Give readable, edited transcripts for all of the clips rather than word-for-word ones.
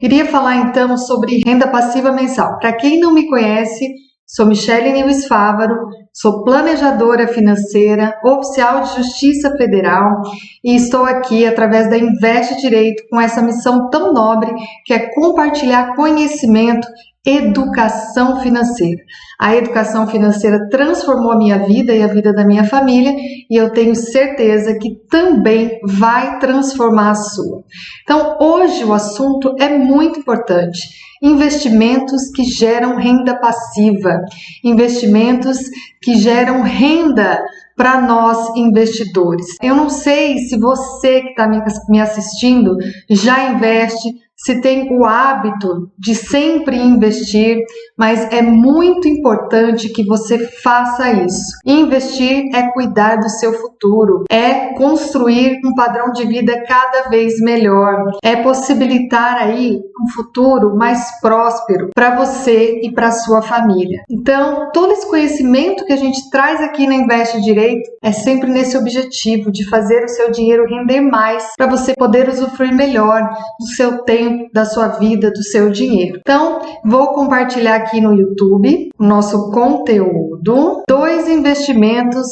Queria falar então sobre renda passiva mensal. Para quem não me conhece, sou Michele Nilles Fávaro, sou planejadora financeira, oficial de Justiça Federal e estou aqui através da Investe Direito com essa missão tão nobre que é compartilhar conhecimento, educação financeira. A educação financeira transformou a minha vida e a vida da minha família e eu tenho certeza que também vai transformar a sua. Então, hoje o assunto é muito importante. Investimentos que geram renda passiva, investimentos que geram renda para nós investidores. Eu não sei se você que está me assistindo já investe, se tem o hábito de sempre investir, mas é muito importante que você faça isso. Investir é cuidar do seu futuro, é construir um padrão de vida cada vez melhor, é possibilitar aí um futuro mais próspero para você e para sua família. Então, todo esse conhecimento que a gente traz aqui na Investe Direito é sempre nesse objetivo de fazer o seu dinheiro render mais para você poder usufruir melhor do seu tempo, da sua vida, do seu dinheiro. Então, vou compartilhar aqui no YouTube o nosso conteúdo, 2 investimentos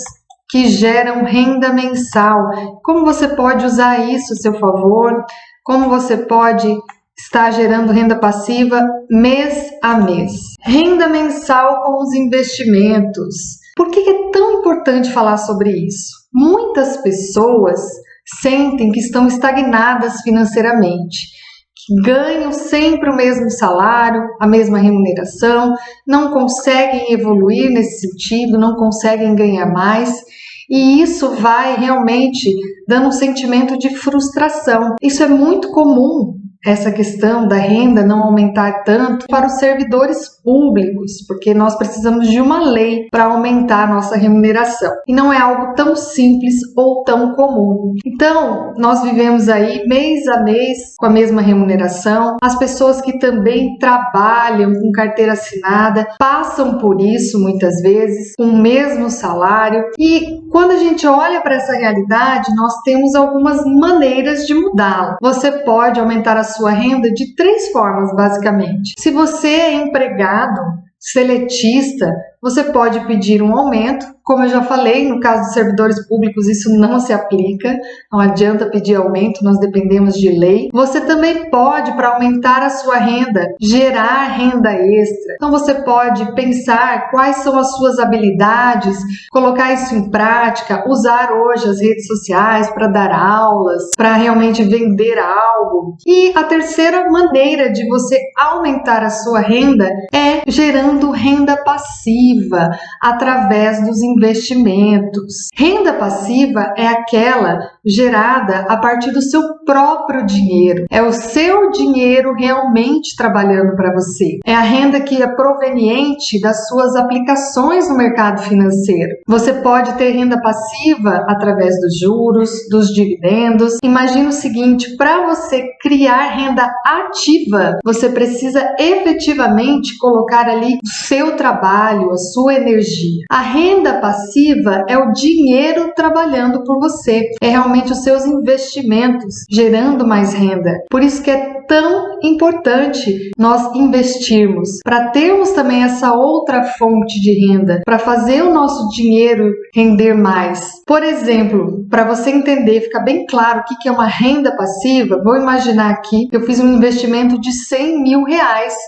que geram renda mensal. Como você pode usar isso a seu favor? Como você pode estar gerando renda passiva mês a mês? Renda mensal com os investimentos. Por que é tão importante falar sobre isso? Muitas pessoas sentem que estão estagnadas financeiramente, que ganham sempre o mesmo salário, a mesma remuneração, não conseguem evoluir nesse sentido, não conseguem ganhar mais, e isso vai realmente dando um sentimento de frustração. Isso é muito comum, essa questão da renda não aumentar tanto para os servidores públicos, porque nós precisamos de uma lei para aumentar a nossa remuneração. E não é algo tão simples ou tão comum. Então, nós vivemos aí mês a mês com a mesma remuneração. As pessoas que também trabalham com carteira assinada passam por isso muitas vezes, com o mesmo salário. E quando a gente olha para essa realidade, nós temos algumas maneiras de mudá-la. Você pode aumentar a sua renda de 3 formas, basicamente. Se você é empregado, seletista, você pode pedir um aumento. Como eu já falei, no caso dos servidores públicos, isso não se aplica, não adianta pedir aumento, nós dependemos de lei. Você também pode, para aumentar a sua renda, gerar renda extra. Então você pode pensar quais são as suas habilidades, colocar isso em prática, usar hoje as redes sociais para dar aulas, para realmente vender algo. E a terceira maneira de você aumentar a sua renda é gerando renda passiva através dos investimentos. Renda passiva é aquela gerada a partir do seu próprio dinheiro. É o seu dinheiro realmente trabalhando para você. É a renda que é proveniente das suas aplicações no mercado financeiro. Você pode ter renda passiva através dos juros, dos dividendos. Imagina o seguinte, para você criar renda ativa, você precisa efetivamente colocar ali o seu trabalho, a sua energia. A renda passiva é o dinheiro trabalhando por você, é realmente os seus investimentos gerando mais renda. Por isso que é tão importante nós investirmos, para termos também essa outra fonte de renda, para fazer o nosso dinheiro render mais. Por exemplo, para você entender, ficar bem claro o que é uma renda passiva, vou imaginar aqui que eu fiz um investimento de R$100 mil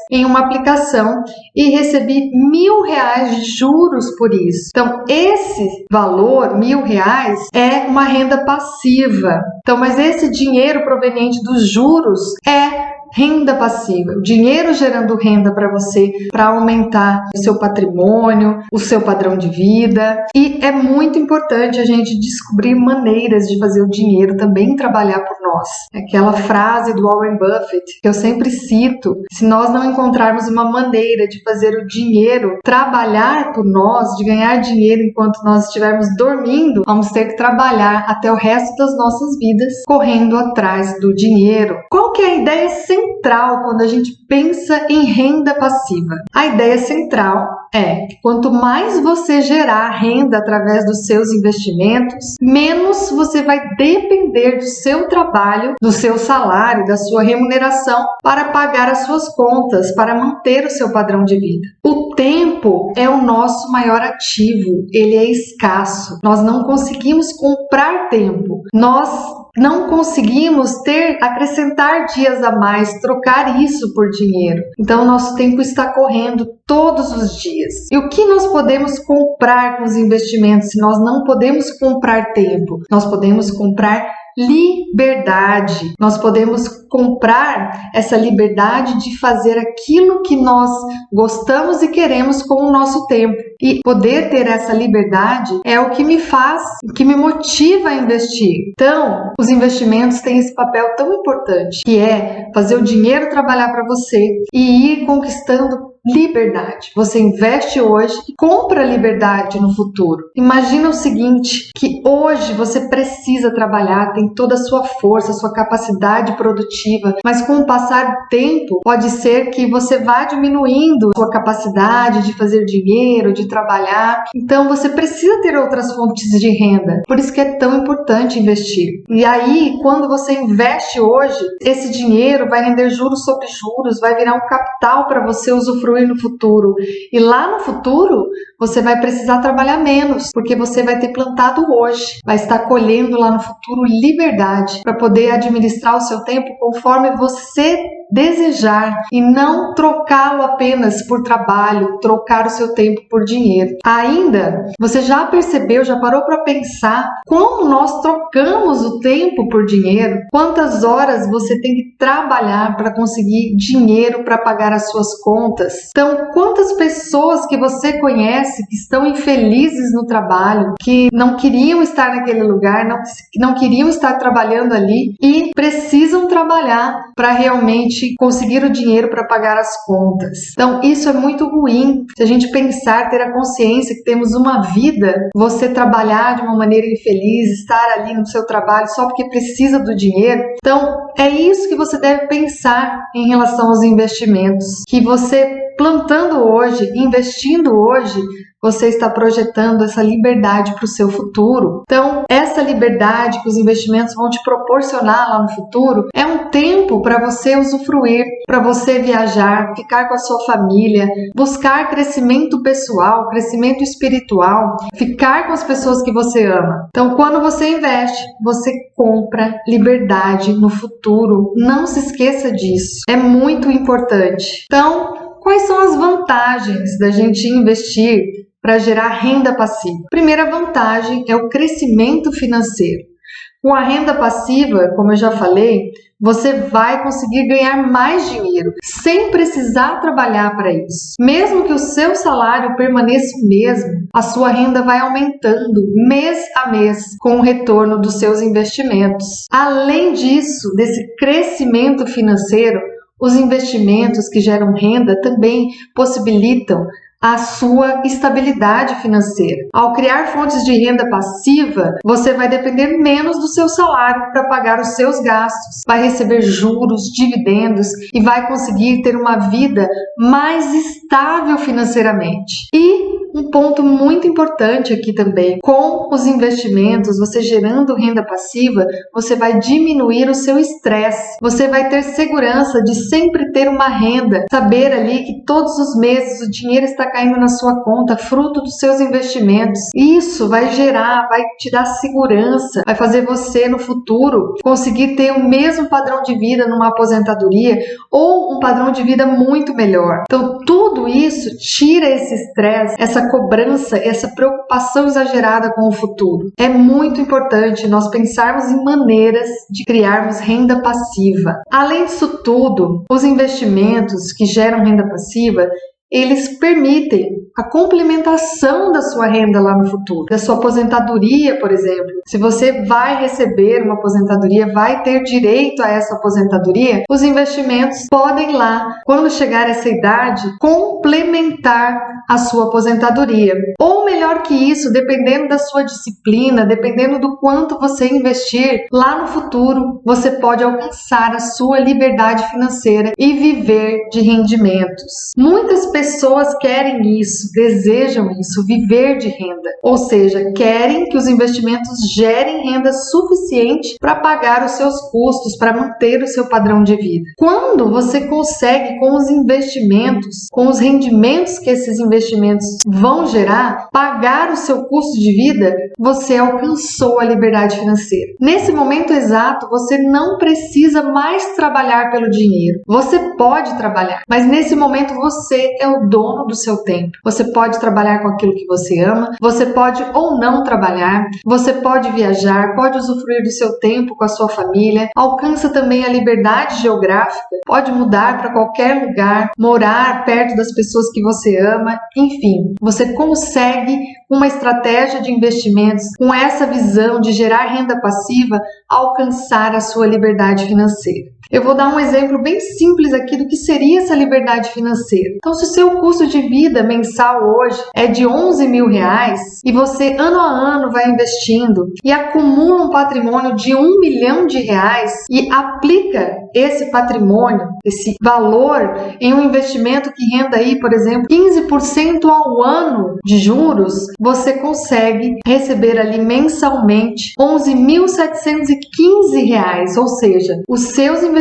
em uma aplicação e recebi R$1.000 de juros por isso. Então, esse valor, R$1.000, é uma renda passiva. Então, mas esse dinheiro proveniente dos juros é renda passiva, o dinheiro gerando renda para você, para aumentar o seu patrimônio, o seu padrão de vida. E é muito importante a gente descobrir maneiras de fazer o dinheiro também trabalhar por nós. Aquela frase do Warren Buffett que eu sempre cito: se nós não encontrarmos uma maneira de fazer o dinheiro trabalhar por nós, de ganhar dinheiro enquanto nós estivermos dormindo, vamos ter que trabalhar até o resto das nossas vidas correndo atrás do dinheiro. Qual que é a ideia central central quando a gente pensa em renda passiva. A ideia central é que quanto mais você gerar renda através dos seus investimentos, menos você vai depender do seu trabalho, do seu salário, da sua remuneração para pagar as suas contas, para manter o seu padrão de vida. O tempo é o nosso maior ativo, ele é escasso. Nós não conseguimos comprar tempo. Nós não conseguimos acrescentar dias a mais, trocar isso por dinheiro. Então, nosso tempo está correndo todos os dias. E o que nós podemos comprar com os investimentos se nós não podemos comprar tempo? Nós podemos comprar liberdade. Nós podemos comprar essa liberdade de fazer aquilo que nós gostamos e queremos com o nosso tempo. E poder ter essa liberdade é o que me faz, o que me motiva a investir. Então, os investimentos têm esse papel tão importante, que é fazer o dinheiro trabalhar para você e ir conquistando liberdade. Você investe hoje e compra liberdade no futuro. Imagina o seguinte, que hoje você precisa trabalhar, tem toda a sua força, a sua capacidade produtiva, mas com o passar do tempo, pode ser que você vá diminuindo a sua capacidade de fazer dinheiro, de trabalhar. Então você precisa ter outras fontes de renda. Por isso que é tão importante investir. E aí, quando você investe hoje, esse dinheiro vai render juros sobre juros, vai virar um capital para você usufruir no futuro. E lá no futuro, você vai precisar trabalhar menos, porque você vai ter plantado hoje, vai estar colhendo lá no futuro liberdade para poder administrar o seu tempo conforme você desejar e não trocá-lo apenas por trabalho, trocar o seu tempo por dinheiro. Ainda, você já percebeu, já parou para pensar como nós trocamos o tempo por dinheiro? Quantas horas você tem que trabalhar para conseguir dinheiro para pagar as suas contas? Então, quantas pessoas que você conhece que estão infelizes no trabalho, que não queriam estar naquele lugar, não queriam estar trabalhando ali e precisam trabalhar para realmente conseguir o dinheiro para pagar as contas. Então, isso é muito ruim. Se a gente pensar, ter a consciência que temos uma vida, você trabalhar de uma maneira infeliz, estar ali no seu trabalho só porque precisa do dinheiro. Então, é isso que você deve pensar em relação aos investimentos. Que você plantando hoje, investindo hoje, você está projetando essa liberdade para o seu futuro. Então, essa liberdade que os investimentos vão te proporcionar lá no futuro é um tempo para você usufruir, para você viajar, ficar com a sua família, buscar crescimento pessoal, crescimento espiritual, ficar com as pessoas que você ama. Então, quando você investe, você compra liberdade no futuro. Não se esqueça disso. É muito importante. Então, quais são as vantagens da gente investir para gerar renda passiva? Primeira vantagem é o crescimento financeiro. Com a renda passiva, como eu já falei, você vai conseguir ganhar mais dinheiro sem precisar trabalhar para isso. Mesmo que o seu salário permaneça o mesmo, a sua renda vai aumentando mês a mês com o retorno dos seus investimentos. Além disso, desse crescimento financeiro, os investimentos que geram renda também possibilitam a sua estabilidade financeira. Ao criar fontes de renda passiva, você vai depender menos do seu salário para pagar os seus gastos, vai receber juros, dividendos e vai conseguir ter uma vida mais estável financeiramente. E um ponto muito importante aqui também, com os investimentos, você gerando renda passiva, você vai diminuir o seu estresse, você vai ter segurança de sempre ter uma renda, saber ali que todos os meses o dinheiro está caindo na sua conta, fruto dos seus investimentos. Isso vai te dar segurança, vai fazer você no futuro conseguir ter o mesmo padrão de vida numa aposentadoria ou um padrão de vida muito melhor. Então, tudo isso tira esse estresse, essa cobrança, essa preocupação exagerada com o futuro. É muito importante nós pensarmos em maneiras de criarmos renda passiva. Além disso tudo, os investimentos que geram renda passiva, eles permitem a complementação da sua renda lá no futuro, da sua aposentadoria, por exemplo. Se você vai receber uma aposentadoria, vai ter direito a essa aposentadoria, os investimentos podem lá, quando chegar essa idade, complementar a sua aposentadoria. Ou melhor que isso, dependendo da sua disciplina, dependendo do quanto você investir, lá no futuro você pode alcançar a sua liberdade financeira e viver de rendimentos. Muitas pessoas querem isso, desejam isso, viver de renda. Ou seja, querem que os investimentos gerem renda suficiente para pagar os seus custos, para manter o seu padrão de vida. Quando você consegue, com os investimentos, com os rendimentos que esses investimentos vão gerar, pagar o seu custo de vida, você alcançou a liberdade financeira. Nesse momento exato, você não precisa mais trabalhar pelo dinheiro. Você pode trabalhar, mas nesse momento você é o dono do seu tempo. Você pode trabalhar com aquilo que você ama, você pode ou não trabalhar, você pode viajar, pode usufruir do seu tempo com a sua família, alcança também a liberdade geográfica, pode mudar para qualquer lugar, morar perto das pessoas que você ama, enfim, você consegue uma estratégia de investimentos com essa visão de gerar renda passiva, alcançar a sua liberdade financeira. Eu vou dar um exemplo bem simples aqui do que seria essa liberdade financeira. Então, se o seu custo de vida mensal hoje é de R$11.000 e você ano a ano vai investindo e acumula um patrimônio de R$1 milhão e aplica esse patrimônio, esse valor em um investimento que renda aí, por exemplo, 15% ao ano de juros, você consegue receber ali mensalmente R$11.715, ou seja, os seus investimentos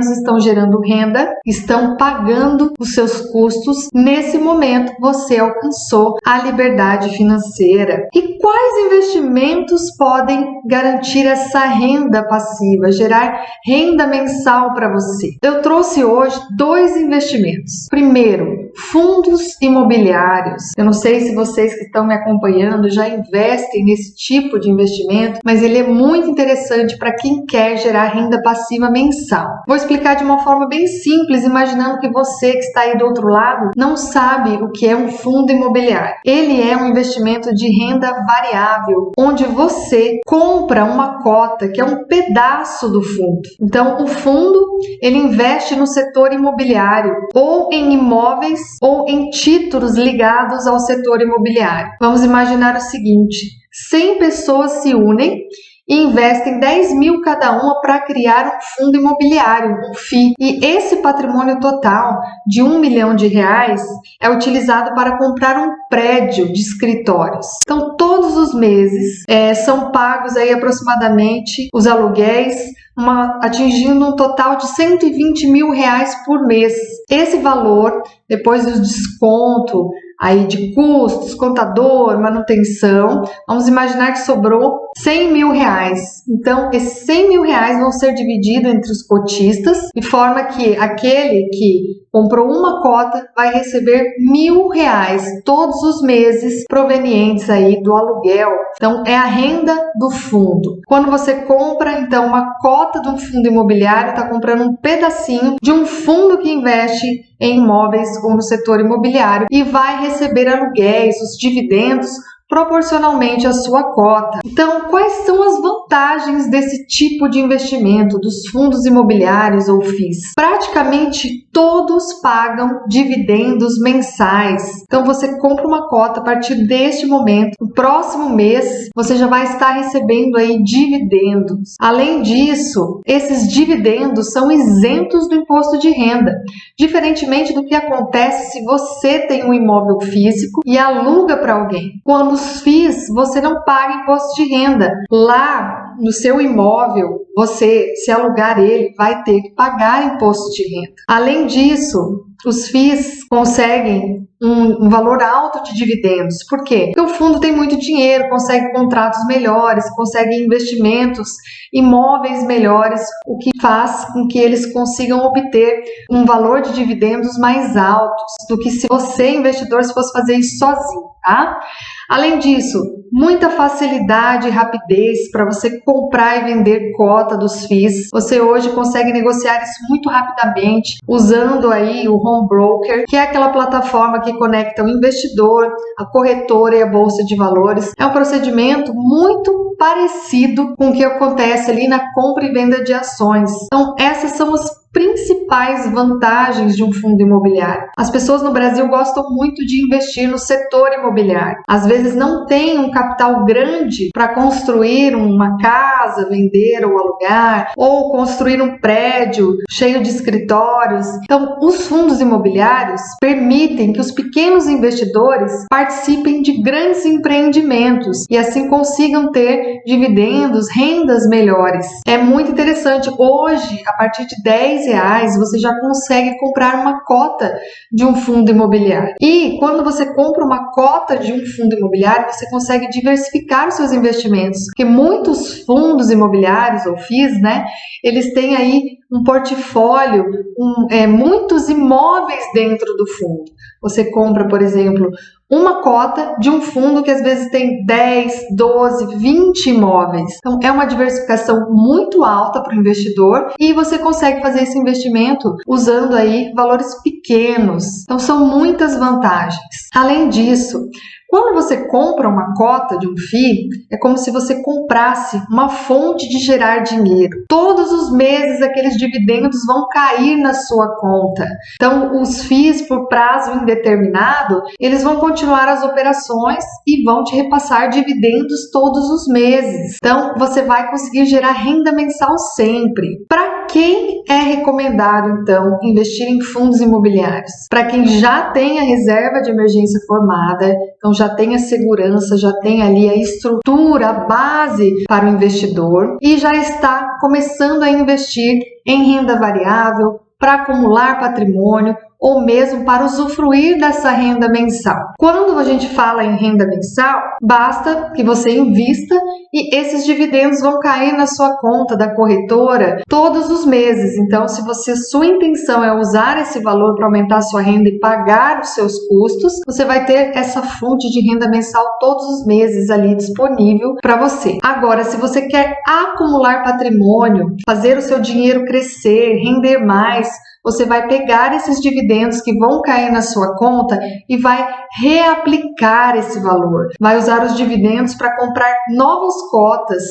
estão gerando renda, estão pagando os seus custos. Nesse momento, você alcançou a liberdade financeira. E quais investimentos podem garantir essa renda passiva, gerar renda mensal para você? Eu trouxe hoje 2 investimentos. Primeiro, fundos imobiliários. Eu não sei se vocês que estão me acompanhando já investem nesse tipo de investimento, mas ele é muito interessante para quem quer gerar renda passiva mensal. Vou explicar de uma forma bem simples, imaginando que você que está aí do outro lado não sabe o que é um fundo imobiliário. Ele é um investimento de renda variável, onde você compra uma cota, que é um pedaço do fundo. Então, o fundo, ele investe no setor imobiliário, ou em imóveis, ou em títulos ligados ao setor imobiliário. Vamos imaginar o seguinte: 100 pessoas se unem e investem 10 mil cada uma para criar um fundo imobiliário, um FII. E esse patrimônio total de R$1 milhão é utilizado para comprar um prédio de escritórios. Então, todos os meses são pagos aí aproximadamente os aluguéis, atingindo um total de R$120 mil por mês. Esse valor, depois do desconto aí de custos, contador, manutenção, vamos imaginar que sobrou R$100 mil. Então, esses R$100 mil vão ser divididos entre os cotistas, de forma que aquele que comprou uma cota vai receber R$1.000 todos os meses provenientes aí do aluguel. Então, é a renda do fundo. Quando você compra, então, uma cota de um fundo imobiliário, está comprando um pedacinho de um fundo que investe em imóveis ou no setor imobiliário e vai receber aluguéis, os dividendos, proporcionalmente à sua cota. Então, quais são as vantagens desse tipo de investimento, dos fundos imobiliários ou FIIs? Praticamente todos pagam dividendos mensais. Então, você compra uma cota a partir deste momento. No próximo mês, você já vai estar recebendo aí dividendos. Além disso, esses dividendos são isentos do imposto de renda, diferentemente do que acontece se você tem um imóvel físico e aluga para alguém. Quando os FIIs, você não paga imposto de renda. Lá no seu imóvel, você, se alugar ele, vai ter que pagar imposto de renda. Além disso, os FIIs conseguem um valor alto de dividendos. Por quê? Porque o fundo tem muito dinheiro, consegue contratos melhores, consegue investimentos, imóveis melhores, o que faz com que eles consigam obter um valor de dividendos mais altos do que se você, investidor, se fosse fazer isso sozinho, tá? Além disso, muita facilidade e rapidez para você comprar e vender cota dos FIIs. Você hoje consegue negociar isso muito rapidamente usando aí o Home Broker, que é aquela plataforma que conecta o investidor, a corretora e a bolsa de valores. É um procedimento muito parecido com o que acontece ali na compra e venda de ações. Então, essas são as principais vantagens de um fundo imobiliário. As pessoas no Brasil gostam muito de investir no setor imobiliário. Às vezes não tem um capital grande para construir uma casa, vender ou alugar, ou construir um prédio cheio de escritórios. Então, os fundos imobiliários permitem que os pequenos investidores participem de grandes empreendimentos e assim consigam ter dividendos, rendas melhores. É muito interessante. Hoje, a partir de R$10, você já consegue comprar uma cota de um fundo imobiliário. E quando você compra uma cota de um fundo imobiliário, você consegue diversificar os seus investimentos, porque muitos fundos imobiliários ou FIIs, né, eles têm aí um portfólio, muitos imóveis dentro do fundo. Você compra, por exemplo, uma cota de um fundo que às vezes tem 10, 12, 20 imóveis. Então, é uma diversificação muito alta para o investidor e você consegue fazer esse investimento usando aí valores pequenos. Então, são muitas vantagens. Além disso, quando você compra uma cota de um FII, é como se você comprasse uma fonte de gerar dinheiro. Todos os meses aqueles dividendos vão cair na sua conta. Então, os FIIs por prazo indeterminado, eles vão continuar as operações e vão te repassar dividendos todos os meses. Então, você vai conseguir gerar renda mensal sempre. Para quem é recomendado, então, investir em fundos imobiliários? Para quem já tem a reserva de emergência formada, então já tem a segurança, já tem ali a estrutura, a base para o investidor e já está começando a investir em renda variável para acumular patrimônio ou mesmo para usufruir dessa renda mensal. Quando a gente fala em renda mensal, basta que você invista e esses dividendos vão cair na sua conta da corretora todos os meses. Então, se sua intenção é usar esse valor para aumentar a sua renda e pagar os seus custos, você vai ter essa fonte de renda mensal todos os meses ali disponível para você. Agora, se você quer acumular patrimônio, fazer o seu dinheiro crescer, render mais, você vai pegar esses dividendos que vão cair na sua conta e vai reaplicar esse valor. Vai usar os dividendos para comprar novas cotas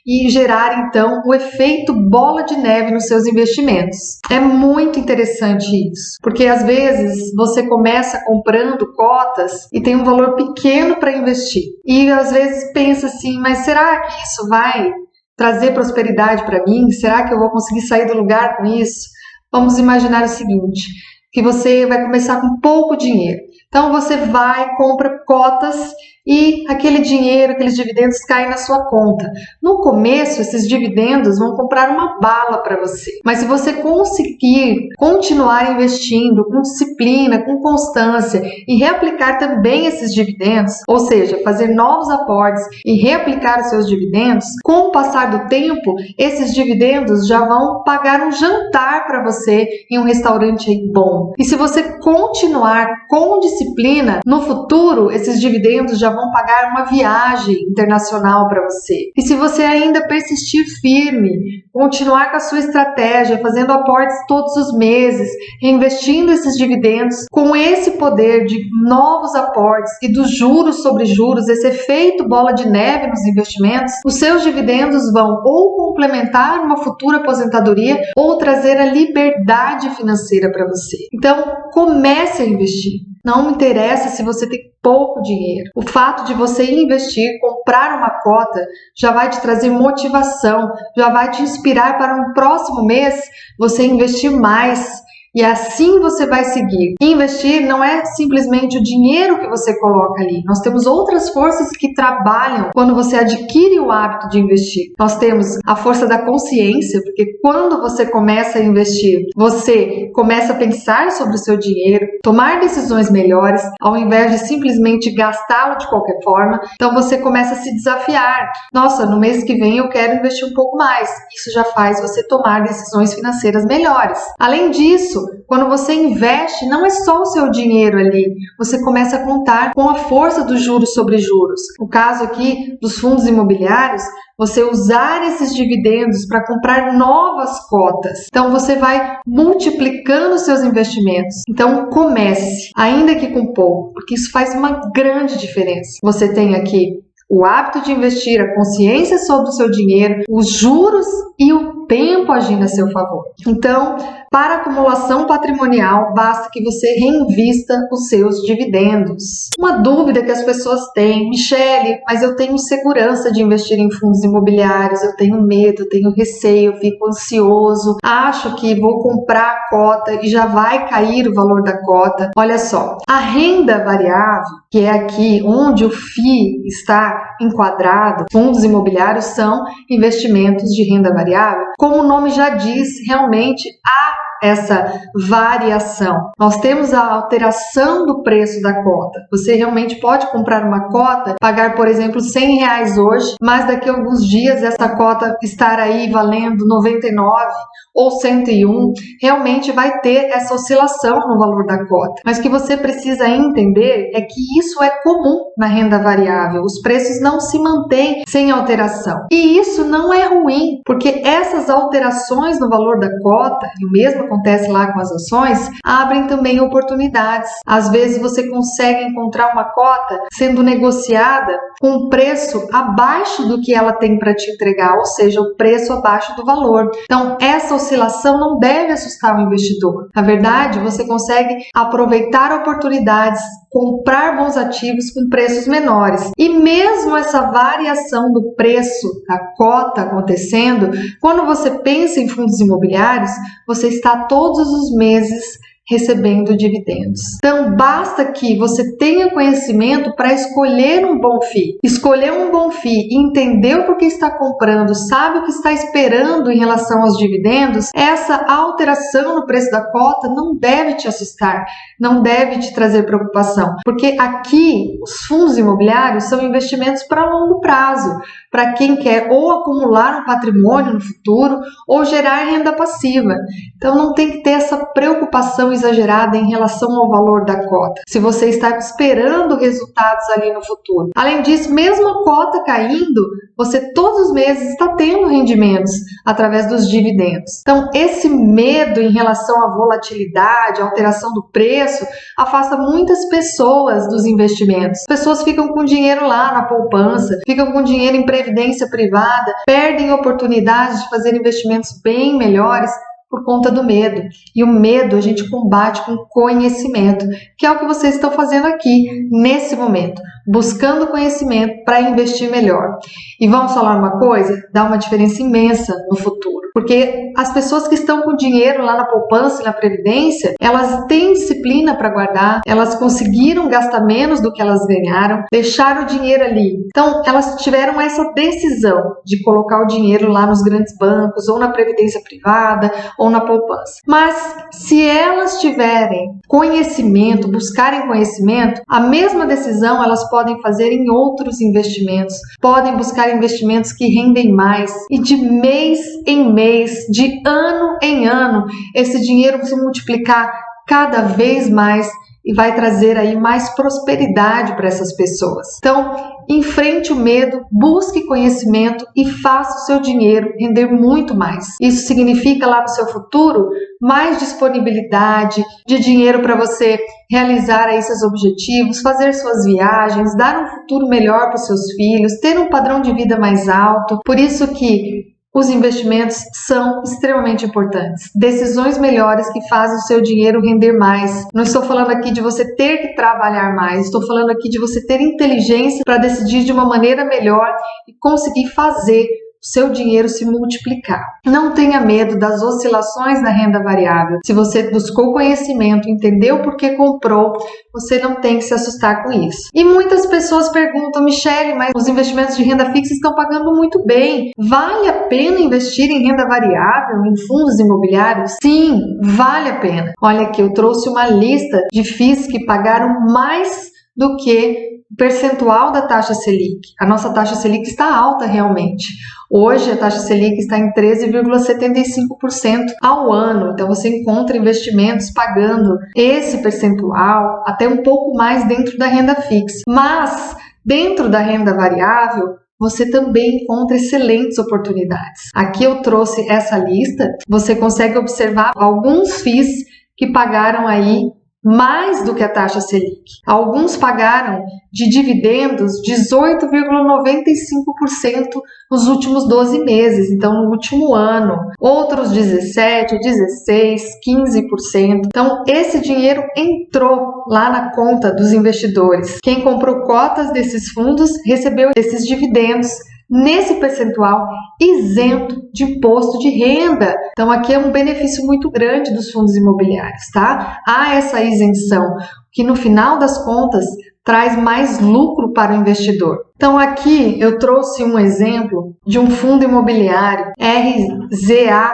e gerar, então, o efeito bola de neve nos seus investimentos. É muito interessante isso, porque às vezes você começa comprando cotas e tem um valor pequeno para investir. E às vezes pensa assim, mas será que isso vai trazer prosperidade para mim? Será que eu vou conseguir sair do lugar com isso? Vamos imaginar o seguinte, que você vai começar com pouco dinheiro. Então você vai, compra cotas e aquele dinheiro, aqueles dividendos caem na sua conta. No começo, esses dividendos vão comprar uma bala para você. Mas se você conseguir continuar investindo com disciplina, com constância e reaplicar também esses dividendos, ou seja, fazer novos aportes e reaplicar os seus dividendos, com o passar do tempo, esses dividendos já vão pagar um jantar para você em um restaurante bom. E se você continuar com disciplina, no futuro, esses dividendos já vão pagar uma viagem internacional para você. E se você ainda persistir firme, continuar com a sua estratégia, fazendo aportes todos os meses, reinvestindo esses dividendos, com esse poder de novos aportes e dos juros sobre juros, esse efeito bola de neve nos investimentos, os seus dividendos vão ou complementar uma futura aposentadoria ou trazer a liberdade financeira para você. Então, comece a investir. Não me interessa se você tem pouco dinheiro. O fato de você investir, comprar uma cota, já vai te trazer motivação, já vai te inspirar para no próximo mês você investir mais. E assim você vai seguir. Investir não é simplesmente o dinheiro que você coloca ali. Nós temos outras forças que trabalham quando você adquire o hábito de investir. Nós temos a força da consciência, porque quando você começa a investir, você começa a pensar sobre o seu dinheiro, tomar decisões melhores, ao invés de simplesmente gastá-lo de qualquer forma. Então você começa a se desafiar. Nossa, no mês que vem eu quero investir um pouco mais. Isso já faz você tomar decisões financeiras melhores. Além disso, isso, quando você investe, não é só o seu dinheiro ali, você começa a contar com a força dos juros sobre juros. No caso aqui dos fundos imobiliários, você usar esses dividendos para comprar novas cotas. Então, você vai multiplicando seus investimentos. Então, comece, ainda que com pouco, porque isso faz uma grande diferença. Você tem aqui o hábito de investir, a consciência sobre o seu dinheiro, os juros e o tempo agindo a seu favor. Então, para acumulação patrimonial, basta que você reinvista os seus dividendos. Uma dúvida que as pessoas têm: Michele, mas eu tenho segurança de investir em fundos imobiliários, eu tenho medo, tenho receio, eu fico ansioso, acho que vou comprar a cota e já vai cair o valor da cota. Olha só, a renda variável, que é aqui onde o FII está enquadrado, fundos imobiliários são investimentos de renda variável. Como o nome já diz, realmente há essa variação. Nós temos a alteração do preço da cota. Você realmente pode comprar uma cota, pagar, por exemplo, R$100 hoje, mas daqui a alguns dias essa cota estar aí valendo 99 ou 101. Realmente vai ter essa oscilação no valor da cota. Mas o que você precisa entender é que isso é comum na renda variável. Os preços não se mantêm sem alteração. E isso não é ruim, porque essas alterações no valor da cota, e o mesmo acontece lá com as ações, abrem também oportunidades. Às vezes você consegue encontrar uma cota sendo negociada com um preço abaixo do que ela tem para te entregar, ou seja, o preço abaixo do valor. Então, essa oscilação não deve assustar o investidor. Na verdade, você consegue aproveitar oportunidades, comprar bons ativos com preços menores. E mesmo essa variação do preço da cota acontecendo, quando você pensa em fundos imobiliários, você está todos os meses recebendo dividendos. Então, basta que você tenha conhecimento para escolher um bom FII. Escolher um bom FII e entender o porquê está comprando, sabe o que está esperando em relação aos dividendos, essa alteração no preço da cota não deve te assustar, não deve te trazer preocupação, porque aqui os fundos imobiliários são investimentos para longo prazo, para quem quer ou acumular um patrimônio no futuro ou gerar renda passiva. Então, não tem que ter essa preocupação exagerada em relação ao valor da cota, se você está esperando resultados ali no futuro. Além disso, mesmo a cota caindo, você todos os meses está tendo rendimentos através dos dividendos. Então, esse medo em relação à volatilidade, à alteração do preço, afasta muitas pessoas dos investimentos. As pessoas ficam com dinheiro lá na poupança, ficam com dinheiro em previdência privada, perdem oportunidades de fazer investimentos bem melhores por conta do medo. E o medo a gente combate com conhecimento, que é o que vocês estão fazendo aqui nesse momento, buscando conhecimento para investir melhor. E vamos falar uma coisa, dá uma diferença imensa no futuro, porque as pessoas que estão com dinheiro lá na poupança e na previdência, elas têm disciplina para guardar, elas conseguiram gastar menos do que elas ganharam, deixaram o dinheiro ali. Então, elas tiveram essa decisão de colocar o dinheiro lá nos grandes bancos, ou na previdência privada, ou na poupança. Mas se elas tiverem conhecimento, buscarem conhecimento, a mesma decisão elas podem fazer em outros investimentos, podem buscar investimentos que rendem mais, e de mês em mês, de ano em ano, esse dinheiro vai se multiplicar cada vez mais e vai trazer aí mais prosperidade para essas pessoas. Então, enfrente o medo, busque conhecimento e faça o seu dinheiro render muito mais. Isso significa lá no seu futuro mais disponibilidade de dinheiro para você realizar aí seus objetivos, fazer suas viagens, dar um futuro melhor para os seus filhos, ter um padrão de vida mais alto. Por isso que os investimentos são extremamente importantes. Decisões melhores que fazem o seu dinheiro render mais. Não estou falando aqui de você ter que trabalhar mais, estou falando aqui de você ter inteligência para decidir de uma maneira melhor e conseguir fazer o seu dinheiro se multiplicar. Não tenha medo das oscilações na renda variável. Se você buscou conhecimento, entendeu por que comprou, você não tem que se assustar com isso. E muitas pessoas perguntam: Michele, mas os investimentos de renda fixa estão pagando muito bem. Vale a pena investir em renda variável, em fundos imobiliários? Sim, vale a pena. Olha aqui, eu trouxe uma lista de FIIs que pagaram mais do que percentual da taxa Selic. A nossa taxa Selic está alta realmente. Hoje a taxa Selic está em 13,75% ao ano. Então você encontra investimentos pagando esse percentual, até um pouco mais dentro da renda fixa. Mas dentro da renda variável, você também encontra excelentes oportunidades. Aqui eu trouxe essa lista. Você consegue observar alguns FIIs que pagaram aí mais do que a taxa Selic. Alguns pagaram de dividendos 18,95% nos últimos 12 meses, então no último ano. Outros 17%, 16%, 15%. Então esse dinheiro entrou lá na conta dos investidores. Quem comprou cotas desses fundos recebeu esses dividendos nesse percentual isento de imposto de renda. Então aqui é um benefício muito grande dos fundos imobiliários, tá? Há essa isenção, que no final das contas traz mais lucro para o investidor. Então aqui eu trouxe um exemplo de um fundo imobiliário RZAK11.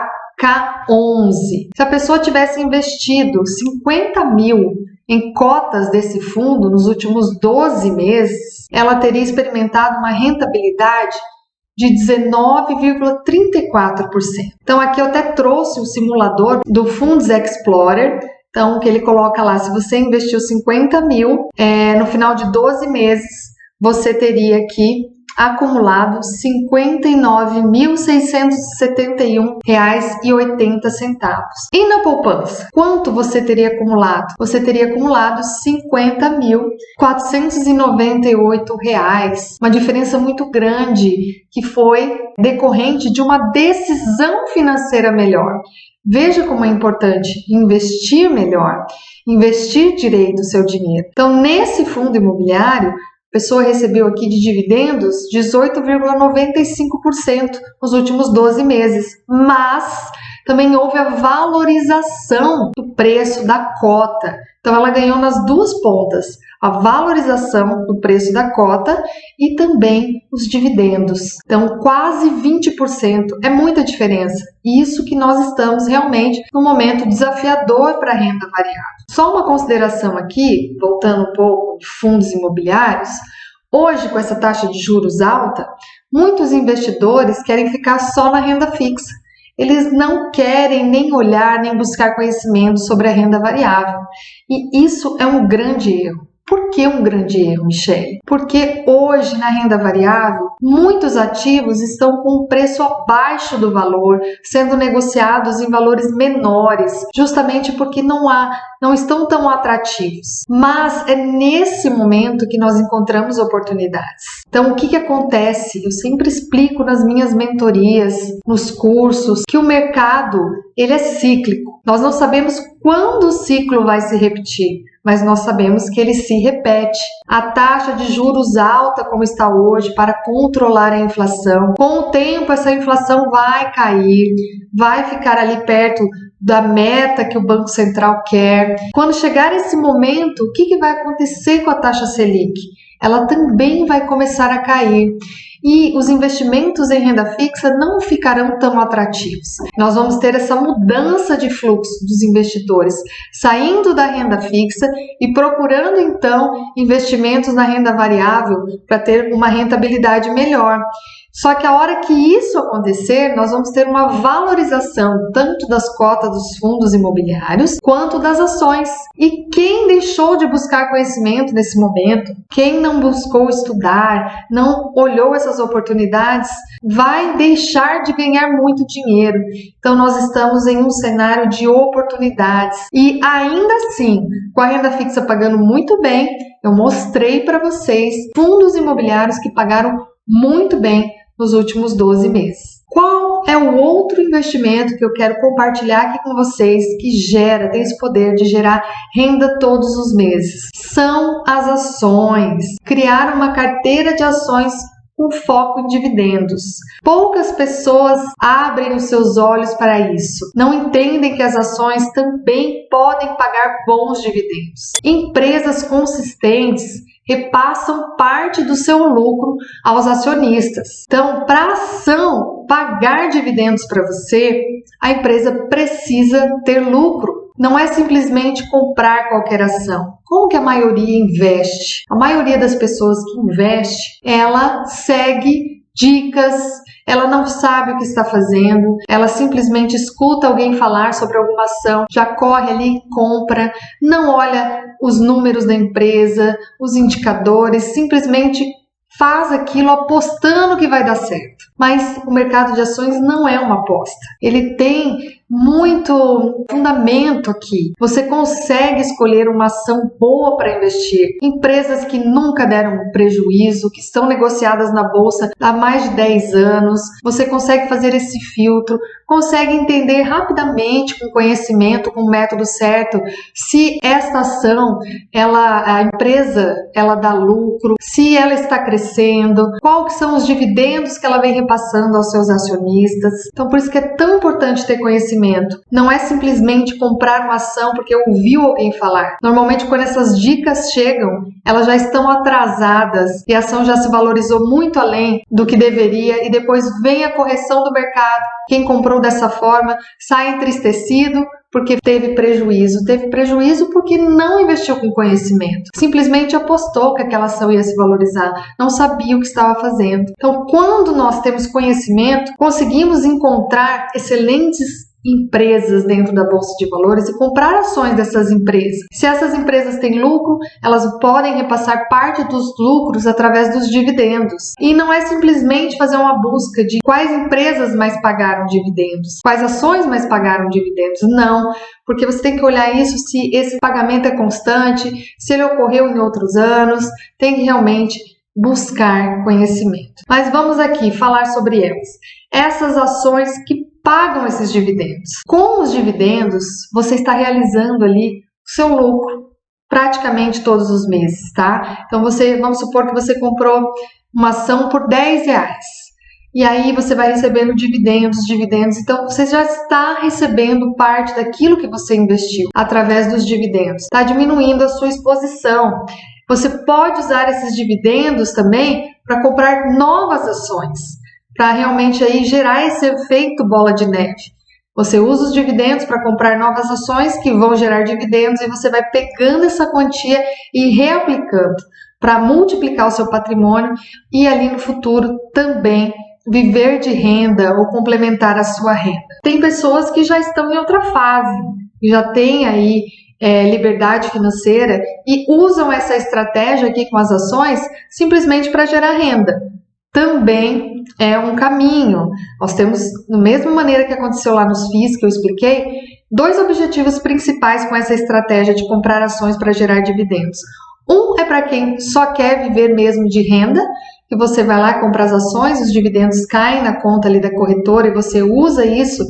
Se a pessoa tivesse investido 50 mil em cotas desse fundo nos últimos 12 meses, ela teria experimentado uma rentabilidade de 19,34%. Então aqui eu até trouxe o simulador do Funds Explorer, então que ele coloca lá, se você investiu 50 mil, no final de 12 meses, você teria aqui acumulado R$ 59.671,80. E na poupança, quanto você teria acumulado? Você teria acumulado R$ 50.498, uma diferença muito grande que foi decorrente de uma decisão financeira melhor. Veja como é importante investir melhor, investir direito o seu dinheiro. Então, nesse fundo imobiliário, a pessoa recebeu aqui de dividendos 18,95% nos últimos 12 meses, mas também houve a valorização do preço da cota. Então ela ganhou nas duas pontas, a valorização do preço da cota e também os dividendos. Então quase 20%, é muita diferença. Isso que nós estamos realmente num momento desafiador para a renda variável. Só uma consideração aqui, voltando um pouco de fundos imobiliários, hoje com essa taxa de juros alta, muitos investidores querem ficar só na renda fixa. Eles não querem nem olhar, nem buscar conhecimento sobre a renda variável. E isso é um grande erro. Por que um grande erro, Michele? Porque hoje na renda variável, muitos ativos estão com um preço abaixo do valor, sendo negociados em valores menores, justamente porque não estão tão atrativos. Mas é nesse momento que nós encontramos oportunidades. Então, o que acontece? Eu sempre explico nas minhas mentorias, nos cursos, que o mercado ele é cíclico. Nós não sabemos quando o ciclo vai se repetir, mas nós sabemos que ele se repete. A taxa de juros alta como está hoje para controlar a inflação. Com o tempo essa inflação vai cair, vai ficar ali perto da meta que o Banco Central quer. Quando chegar esse momento, o que vai acontecer com a taxa Selic? Ela também vai começar a cair. E os investimentos em renda fixa não ficarão tão atrativos. Nós vamos ter essa mudança de fluxo dos investidores saindo da renda fixa e procurando então investimentos na renda variável para ter uma rentabilidade melhor. Só que a hora que isso acontecer, nós vamos ter uma valorização tanto das cotas dos fundos imobiliários quanto das ações. E quem deixou de buscar conhecimento nesse momento, quem não buscou estudar, não olhou essas oportunidades, vai deixar de ganhar muito dinheiro. Então nós estamos em um cenário de oportunidades. E ainda assim, com a renda fixa pagando muito bem, eu mostrei para vocês fundos imobiliários que pagaram muito bem nos últimos 12 meses. Qual é o outro investimento que eu quero compartilhar aqui com vocês que tem esse poder de gerar renda todos os meses? São as ações. Criar uma carteira de ações com foco em dividendos. Poucas pessoas abrem os seus olhos para isso. Não entendem que as ações também podem pagar bons dividendos. Empresas consistentes repassam parte do seu lucro aos acionistas. Então, para a ação pagar dividendos para você, a empresa precisa ter lucro. Não é simplesmente comprar qualquer ação. Como que a maioria investe? A maioria das pessoas que investe, ela segue dicas, ela não sabe o que está fazendo, ela simplesmente escuta alguém falar sobre alguma ação, já corre ali e compra, não olha os números da empresa, os indicadores, simplesmente faz aquilo apostando que vai dar certo. Mas o mercado de ações não é uma aposta. Ele tem muito fundamento aqui. Você consegue escolher uma ação boa para investir. Empresas que nunca deram prejuízo, que estão negociadas na bolsa há mais de 10 anos. Você consegue fazer esse filtro, consegue entender rapidamente, com conhecimento, com o método certo, se esta ação, a empresa, ela dá lucro, se ela está crescendo, quais são os dividendos que ela vem repassando aos seus acionistas. Então, por isso que é tão importante ter conhecimento. Não é simplesmente comprar uma ação porque ouviu alguém falar. Normalmente, quando essas dicas chegam, elas já estão atrasadas e a ação já se valorizou muito além do que deveria e depois vem a correção do mercado. Quem comprou dessa forma sai entristecido porque teve prejuízo. Teve prejuízo porque não investiu com conhecimento. Simplesmente apostou que aquela ação ia se valorizar. Não sabia o que estava fazendo. Então, quando nós temos conhecimento, conseguimos encontrar excelentes empresas dentro da Bolsa de Valores e comprar ações dessas empresas. Se essas empresas têm lucro, elas podem repassar parte dos lucros através dos dividendos. E não é simplesmente fazer uma busca de quais empresas mais pagaram dividendos, quais ações mais pagaram dividendos. Não, porque você tem que olhar isso se esse pagamento é constante, se ele ocorreu em outros anos, tem que realmente buscar conhecimento. Mas vamos aqui falar sobre elas. Essas ações que pagam esses dividendos. Com os dividendos, você está realizando ali o seu lucro praticamente todos os meses, tá? Então, vamos supor que você comprou uma ação por R$10. E aí você vai recebendo dividendos. Então você já está recebendo parte daquilo que você investiu através dos dividendos. Está diminuindo a sua exposição. Você pode usar esses dividendos também para comprar novas ações, para realmente aí gerar esse efeito bola de neve. Você usa os dividendos para comprar novas ações que vão gerar dividendos e você vai pegando essa quantia e reaplicando para multiplicar o seu patrimônio e ali no futuro também viver de renda ou complementar a sua renda. Tem pessoas que já estão em outra fase, que já têm aí liberdade financeira e usam essa estratégia aqui com as ações simplesmente para gerar renda. Também é um caminho. Nós temos, da mesma maneira que aconteceu lá nos FIIs que eu expliquei, dois objetivos principais com essa estratégia de comprar ações para gerar dividendos. Um é para quem só quer viver mesmo de renda, que você vai lá, compra as ações, os dividendos caem na conta ali da corretora e você usa isso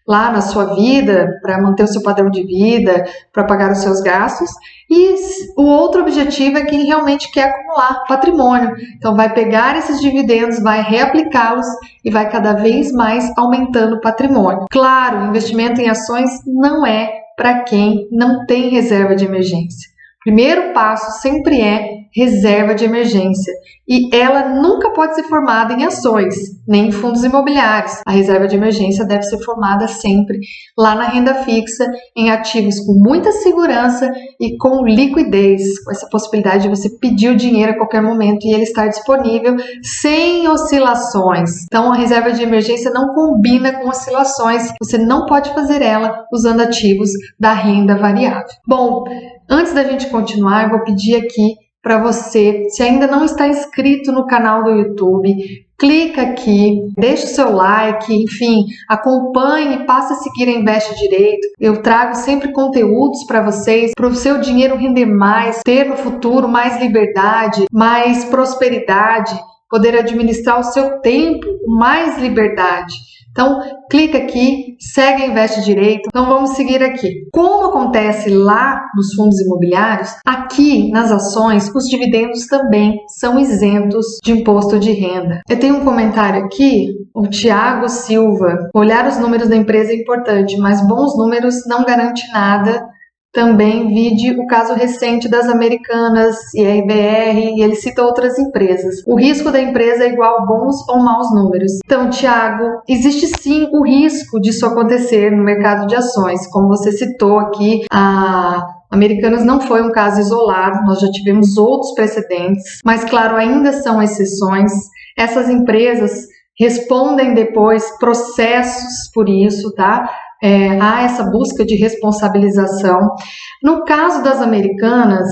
lá na sua vida, para manter o seu padrão de vida, para pagar os seus gastos. E o outro objetivo é quem realmente quer acumular patrimônio. Então vai pegar esses dividendos, vai reaplicá-los e vai cada vez mais aumentando o patrimônio. Claro, o investimento em ações não é para quem não tem reserva de emergência. O primeiro passo sempre é reserva de emergência e ela nunca pode ser formada em ações, nem em fundos imobiliários. A reserva de emergência deve ser formada sempre lá na renda fixa, em ativos com muita segurança e com liquidez, com essa possibilidade de você pedir o dinheiro a qualquer momento e ele estar disponível sem oscilações. Então a reserva de emergência não combina com oscilações, você não pode fazer ela usando ativos da renda variável. Bom, antes da gente continuar, eu vou pedir aqui para você, se ainda não está inscrito no canal do YouTube, clica aqui, deixa o seu like, enfim, acompanhe, passe a seguir a Investe Direito. Eu trago sempre conteúdos para vocês, para o seu dinheiro render mais, ter no futuro mais liberdade, mais prosperidade, poder administrar o seu tempo com mais liberdade. Então, clica aqui, segue a Investe Direito. Então, vamos seguir aqui. Como acontece lá nos fundos imobiliários, aqui nas ações, os dividendos também são isentos de imposto de renda. Eu tenho um comentário aqui, o Tiago Silva. Olhar os números da empresa é importante, mas bons números não garante nada também vide o caso recente das Americanas e a IBR, e ele cita outras empresas. O risco da empresa é igual a bons ou maus números. Então, Tiago, existe sim o risco disso acontecer no mercado de ações. Como você citou aqui, a Americanas não foi um caso isolado, nós já tivemos outros precedentes, mas claro, ainda são exceções. Essas empresas respondem depois processos por isso, tá? Há essa busca de responsabilização. No caso das Americanas,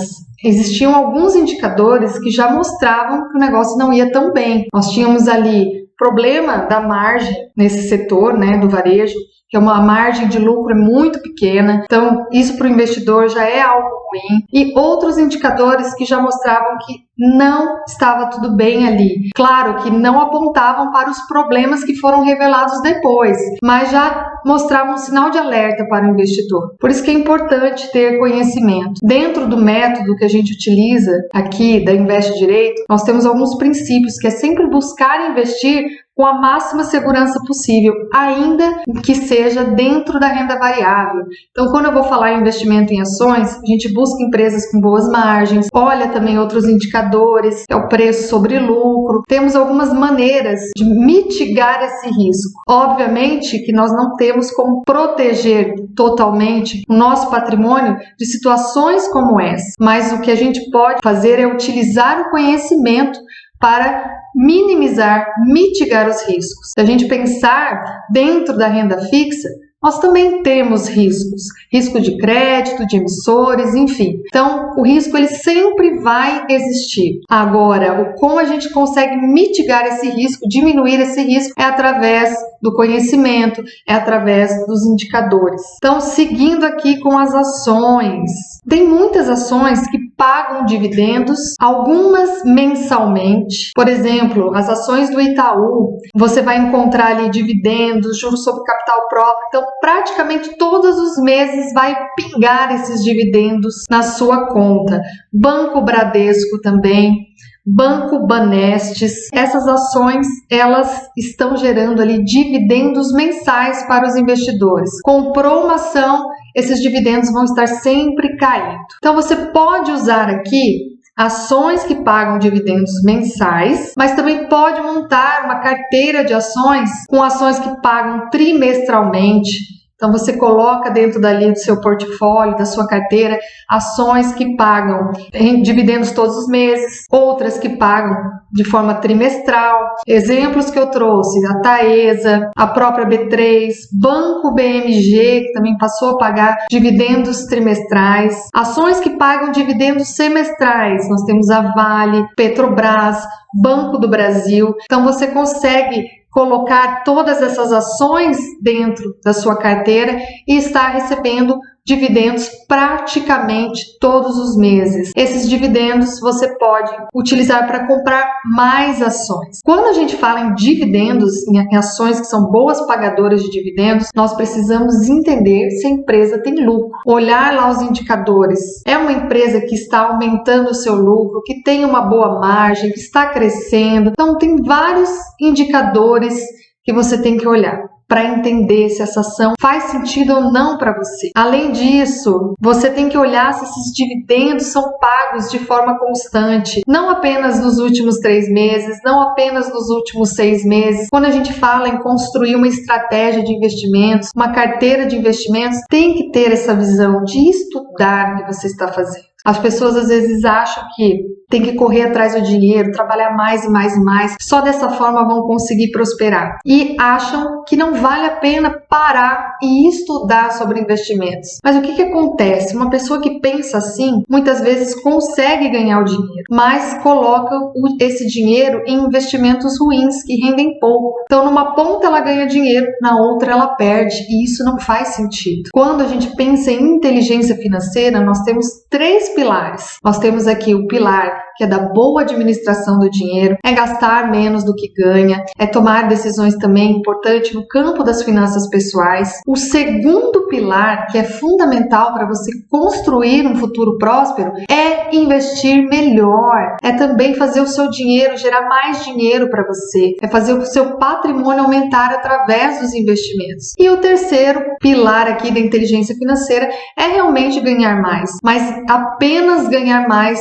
existiam alguns indicadores que já mostravam que o negócio não ia tão bem. Nós tínhamos ali problema da margem nesse setor, né, do varejo, que é uma margem de lucro muito pequena, então isso para o investidor já é algo ruim, e outros indicadores que já mostravam que não estava tudo bem ali. Claro que não apontavam para os problemas que foram revelados depois, mas já mostravam um sinal de alerta para o investidor. Por isso que é importante ter conhecimento. Dentro do método que a gente utiliza aqui da Investe Direito, nós temos alguns princípios, que é sempre buscar investir com a máxima segurança possível, ainda que seja dentro da renda variável. Então, quando eu vou falar em investimento em ações, a gente busca empresas com boas margens, olha também outros indicadores, que é o preço sobre lucro. Temos algumas maneiras de mitigar esse risco. Obviamente que nós não temos como proteger totalmente o nosso patrimônio de situações como essa, mas o que a gente pode fazer é utilizar o conhecimento para minimizar, mitigar os riscos. Se a gente pensar dentro da renda fixa, nós também temos riscos, risco de crédito, de emissores, enfim. Então, o risco ele sempre vai existir. Agora, como a gente consegue mitigar esse risco, diminuir esse risco, é através do conhecimento, é através dos indicadores. Então, seguindo aqui com as ações. Tem muitas ações que pagam dividendos, algumas mensalmente. Por exemplo, as ações do Itaú, você vai encontrar ali dividendos, juros sobre capital próprio. Então, praticamente todos os meses vai pingar esses dividendos na sua conta. Banco Bradesco também, Banco Banestes, essas ações elas estão gerando ali dividendos mensais para os investidores. Comprou uma ação, esses dividendos vão estar sempre caindo. Então você pode usar aqui ações que pagam dividendos mensais, mas também pode montar uma carteira de ações com ações que pagam trimestralmente. Então, você coloca dentro dali do seu portfólio, da sua carteira, ações que pagam dividendos todos os meses, outras que pagam de forma trimestral. Exemplos que eu trouxe, a Taesa, a própria B3, Banco BMG, que também passou a pagar dividendos trimestrais. Ações que pagam dividendos semestrais, nós temos a Vale, Petrobras, Banco do Brasil. Então, você consegue colocar todas essas ações dentro da sua carteira e estar recebendo dividendos praticamente todos os meses. Esses dividendos você pode utilizar para comprar mais ações. Quando a gente fala em dividendos, em ações que são boas pagadoras de dividendos, nós precisamos entender se a empresa tem lucro. Olhar lá os indicadores. É uma empresa que está aumentando o seu lucro, que tem uma boa margem, que está crescendo. Então, tem vários indicadores que você tem que olhar para entender se essa ação faz sentido ou não para você. Além disso, você tem que olhar se esses dividendos são pagos de forma constante, não apenas nos últimos 3 meses, não apenas nos últimos 6 meses. Quando a gente fala em construir uma estratégia de investimentos, uma carteira de investimentos, tem que ter essa visão de estudar o que você está fazendo. As pessoas às vezes acham que tem que correr atrás do dinheiro, trabalhar mais e mais e mais, só dessa forma vão conseguir prosperar. E acham que não vale a pena parar e estudar sobre investimentos. Mas o que acontece? Uma pessoa que pensa assim, muitas vezes consegue ganhar o dinheiro, mas coloca esse dinheiro em investimentos ruins, que rendem pouco. Então, numa ponta ela ganha dinheiro, na outra ela perde, e isso não faz sentido. Quando a gente pensa em inteligência financeira, nós temos 3 pilares. Nós temos aqui o pilar pilar, que é da boa administração do dinheiro, é gastar menos do que ganha, é tomar decisões também importantes no campo das finanças pessoais. O segundo pilar, que é fundamental para você construir um futuro próspero, é investir melhor, é também fazer o seu dinheiro gerar mais dinheiro para você, é fazer o seu patrimônio aumentar através dos investimentos. E o terceiro pilar aqui da inteligência financeira é realmente ganhar mais, mas apenas ganhar mais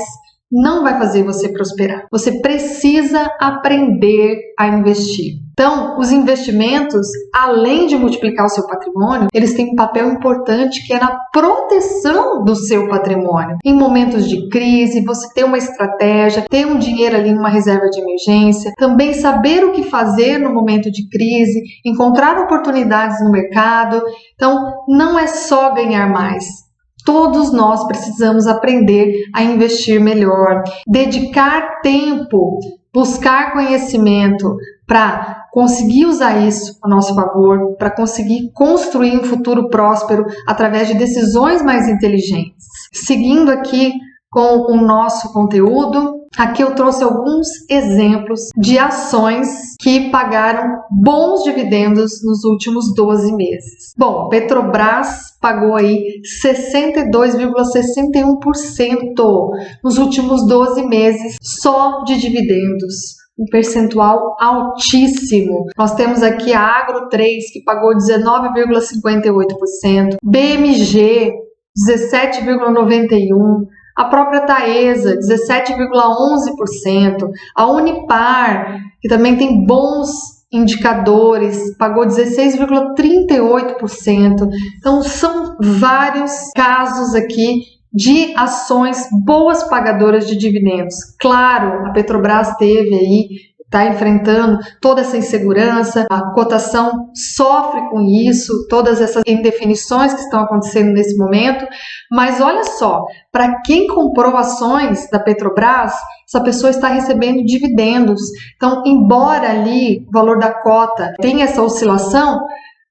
não vai fazer você prosperar. Você precisa aprender a investir. Então, os investimentos, além de multiplicar o seu patrimônio, eles têm um papel importante que é na proteção do seu patrimônio. Em momentos de crise, você ter uma estratégia, ter um dinheiro ali numa reserva de emergência, também saber o que fazer no momento de crise, encontrar oportunidades no mercado. Então, não é só ganhar mais. Todos nós precisamos aprender a investir melhor, dedicar tempo, buscar conhecimento para conseguir usar isso a nosso favor, para conseguir construir um futuro próspero através de decisões mais inteligentes. Seguindo aqui com o nosso conteúdo, aqui eu trouxe alguns exemplos de ações que pagaram bons dividendos nos últimos 12 meses. Bom, Petrobras pagou aí 62,61% nos últimos 12 meses só de dividendos. Um percentual altíssimo. Nós temos aqui a Agro 3, que pagou 19,58%, BMG 17,91%, a própria Taesa 17,11%, a Unipar, que também tem bons indicadores, pagou 16,38%. Então são vários casos aqui de ações boas pagadoras de dividendos. Claro, a Petrobras teve aí, está enfrentando toda essa insegurança, a cotação sofre com isso, todas essas indefinições que estão acontecendo nesse momento, mas olha só, para quem comprou ações da Petrobras, essa pessoa está recebendo dividendos. Então, embora ali o valor da cota tenha essa oscilação,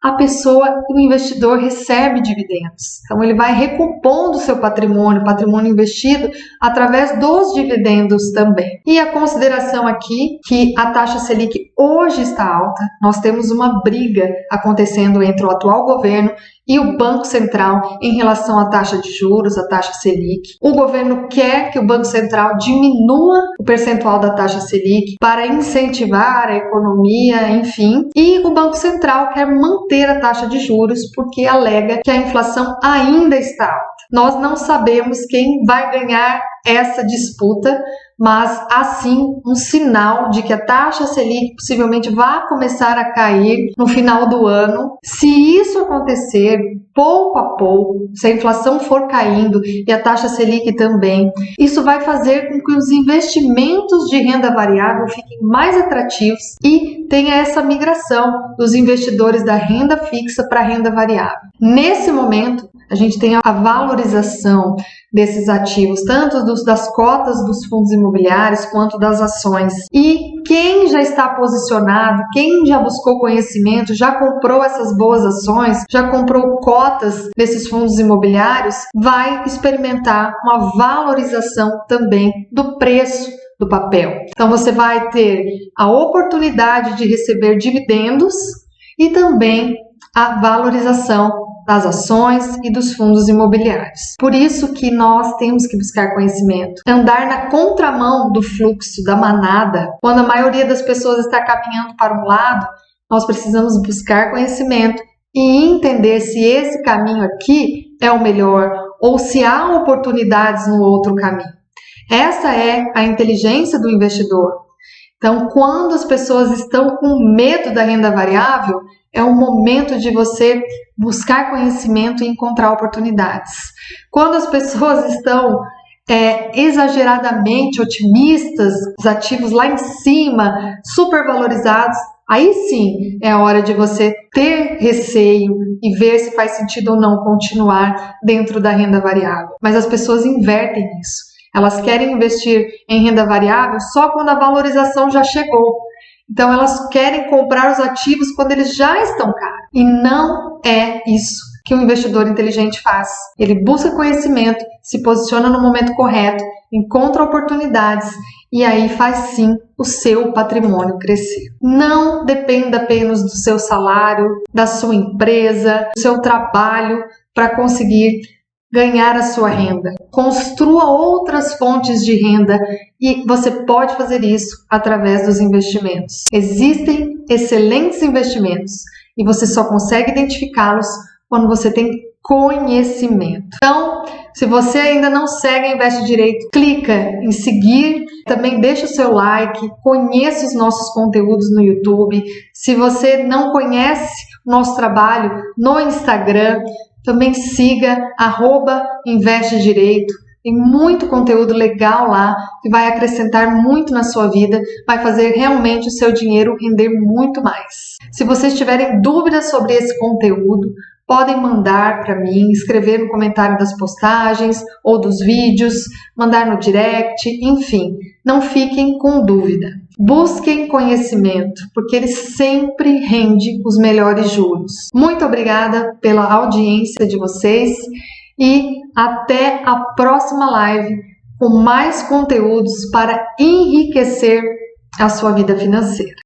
a pessoa, o investidor recebe dividendos. Então, ele vai recompondo o seu patrimônio investido através dos dividendos também. E a consideração aqui que a taxa Selic hoje está alta, nós temos uma briga acontecendo entre o atual governo e o Banco Central em relação à taxa de juros, a taxa Selic. O governo quer que o Banco Central diminua o percentual da taxa Selic para incentivar a economia, enfim. E o Banco Central quer manter a taxa de juros porque alega que a inflação ainda está alta. Nós não sabemos quem vai ganhar essa disputa, mas há sim um sinal de que a taxa Selic possivelmente vai começar a cair no final do ano. Se isso acontecer, pouco a pouco, se a inflação for caindo e a taxa Selic também, isso vai fazer com que os investimentos de renda variável fiquem mais atrativos e tenha essa migração dos investidores da renda fixa para a renda variável. Nesse momento, a gente tem a valorização desses ativos, tanto das cotas dos fundos imobiliários quanto das ações. E quem já está posicionado, quem já buscou conhecimento, já comprou essas boas ações, já comprou cotas desses fundos imobiliários, vai experimentar uma valorização também do preço do papel. Então você vai ter a oportunidade de receber dividendos e também a valorização das ações e dos fundos imobiliários. Por isso que nós temos que buscar conhecimento, andar na contramão do fluxo, da manada. Quando a maioria das pessoas está caminhando para um lado, nós precisamos buscar conhecimento e entender se esse caminho aqui é o melhor ou se há oportunidades no outro caminho. Essa é a inteligência do investidor. Então, quando as pessoas estão com medo da renda variável, é o momento de você buscar conhecimento e encontrar oportunidades. Quando as pessoas estão exageradamente otimistas, os ativos lá em cima, supervalorizados, aí sim é a hora de você ter receio e ver se faz sentido ou não continuar dentro da renda variável. Mas as pessoas invertem isso. Elas querem investir em renda variável só quando a valorização já chegou. Então, elas querem comprar os ativos quando eles já estão caros. E não é isso que um investidor inteligente faz. Ele busca conhecimento, se posiciona no momento correto encontra oportunidades e aí faz sim o seu patrimônio crescer. Não dependa apenas do seu salário, da sua empresa, do seu trabalho para conseguir ganhar a sua renda. Construa outras fontes de renda e você pode fazer isso através dos investimentos. Existem excelentes investimentos e você só consegue identificá-los quando você tem conhecimento. Então, se você ainda não segue a Investe Direito, clica em seguir, também deixa o seu like, conheça os nossos conteúdos no YouTube. Se você não conhece o nosso trabalho no Instagram, também siga @Investe Direito. Tem muito conteúdo legal lá que vai acrescentar muito na sua vida, vai fazer realmente o seu dinheiro render muito mais. Se vocês tiverem dúvidas sobre esse conteúdo, podem mandar para mim, escrever no comentário das postagens ou dos vídeos, mandar no direct, enfim, não fiquem com dúvida. Busquem conhecimento, porque ele sempre rende os melhores juros. Muito obrigada pela audiência de vocês e até a próxima live com mais conteúdos para enriquecer a sua vida financeira.